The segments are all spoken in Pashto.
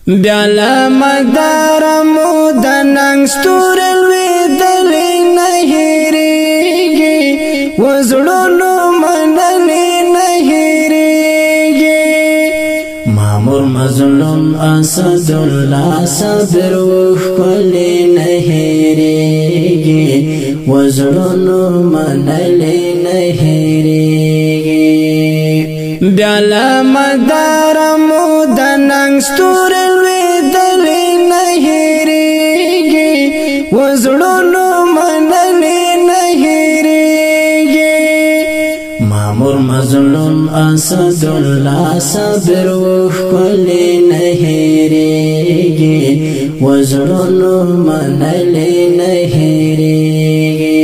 بیالا مدارمو دننگ ستور الویدلی نهیریگی وزرونو منلی نهیریگی مامور مظلوم اسدالله صبر وخلی نهیریگی وزرونو منلی نهیریگی بیالا مدارمو دننگ ستور الویدلی نهیریگی وزرونو منلی نهیریگی مامور مظلوم اسدالله صبر وخلی نهیریگی وزرونو منلی نهیریگی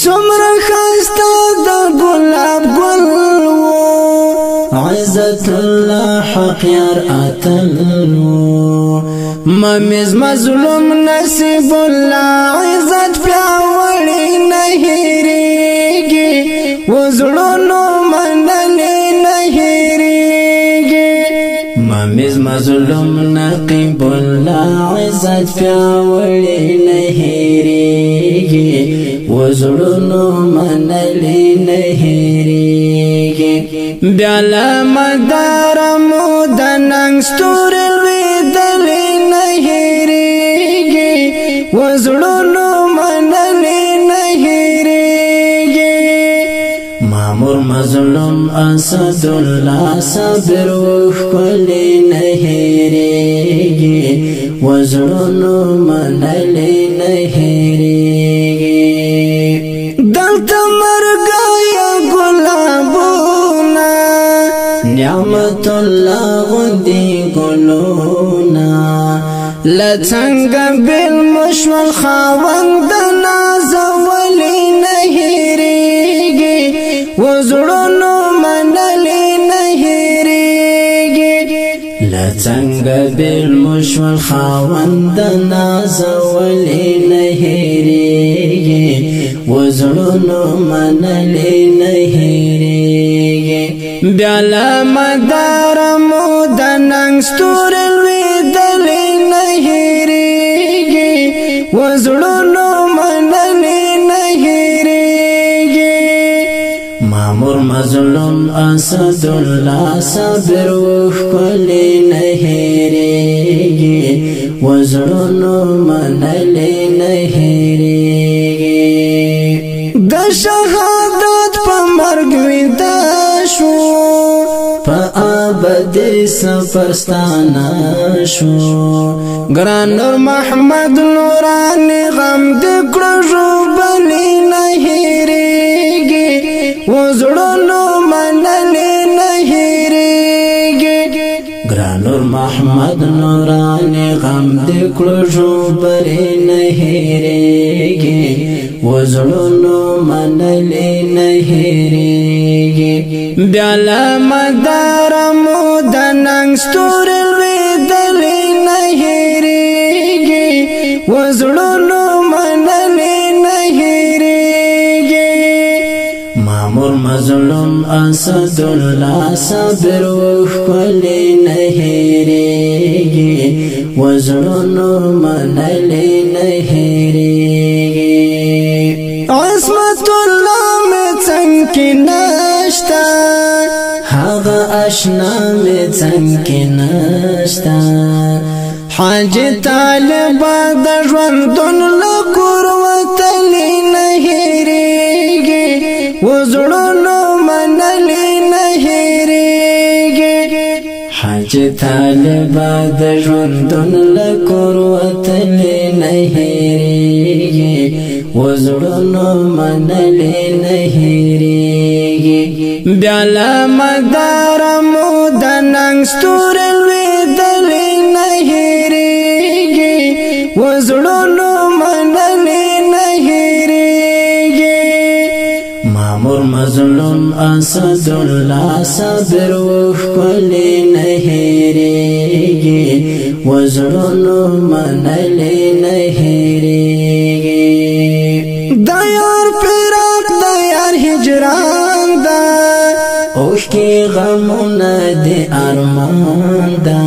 څومره ښایسته د ګلاب ګل عزت الله حق یار اتلو ممیز مظلوم نصیب الله عزت پیاوړی نهیریږي وزړونو منلی نهیریږي ممیز مظلوم نقیب الله عزت پیاوړی نهیریږي وزړونو منلی نهیریږي بیالا مدارمو دننگ ستور الویدلی نهیریگی وزرونو منلی نهیریگی مامور مظلوم اسدالله صبر وخلی نهیریگی وزرونو منلی نهیریگی دلتا مرگایا گلابونا نعمت الله غدی گلونا لڅنګ بالمشمل خاوند نازولی نهیریږي وزړونو منلی نهیریږي لڅنګ بالمشمل خاوند نازولی نهیریږي وزړونو منلی نهیریږي بیالا مدارمو دننگ ستور الویدلی نهیریگی وزړونو منلی نهیریگی مامور مظلوم اسدالله صبر وخلی نهیریگی وزړونو منلی نهیریگی د شهادت په مرګ ویده شو په ابدي سفر ستانه شو ګران نور محمد نوراني غم د کړو بلی نهیریږي وزړونو منلی نهیریږي ګران نور محمد نوراني غم د کړو بلی نهیریږي وزړونو منلی نهیریږي بیالا مدارمو دننگ ستور الویدلی نهیریږي وزړونو منلی نهیریږي مامور مظلوم اسدالله صبر وخلی نهیریږي وزړونو منلی نهیریږي عصمت الله می څنګه نشتا هغه آشنا می څنګه نشتا حاجی طالب د ژوندون له کور وتلی نهیریږي وزړونو منلی نهیریږي حاجی طالب د ژوندون له کور وتلی نهیریږي وزړونو منلی نهیریږي بیالا مدارمو دننگ ستور الویدلی نهیریږي وزړونو منلی نهیریږي مامور مظلوم اسدالله صبر وخلی نهیریږي وزړونو منلی نهیریږي د یار فراق د یار هجران دا اوښکې غمونه د ارمان دا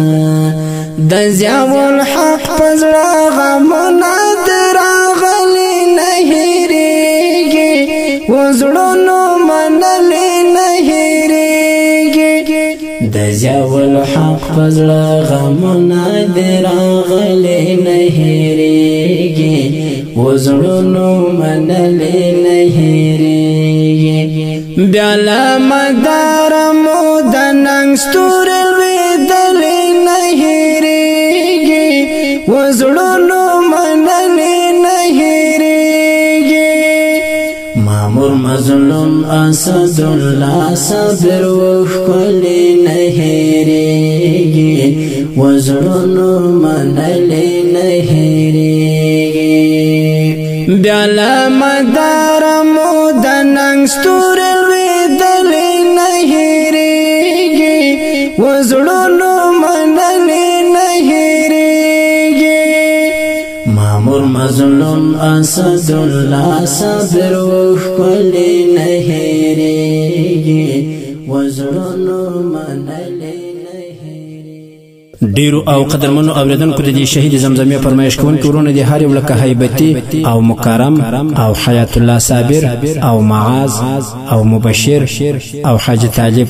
د ضیاء الحق پزړه غمونه دراغلي نه هېرېږي وزړونو منلې نه هېرېږي د ضیاء الحق پزړه غمونه دراغلي نه هېرېږي وزړونو منلې نه هېرېږي بیا له مداره مو د ننګ ستوري لوېدلې نه هېرېږي وزړونو منلې نه هېرېږي مامور مظلوم اسدالله صابر وښکلې نه هېرېږي وزړونو منلې نه هېرېږي بیا له مداره مو د ننګ ستوري لوېدلې نه هېرېږي وزړونو منلې نه هېرېږي مامور مظلوم اسدالله صابر وښکلې نه هېرېږي وزړونو منلې ډیرو او قدرمنو اوریدونکو د دې شهید زمزمې فرمایش کوونکي ورونه دي هر یو لکه هیبتي او مکرم او حیات الله صابر او معاذ او مبشر او حاج طالب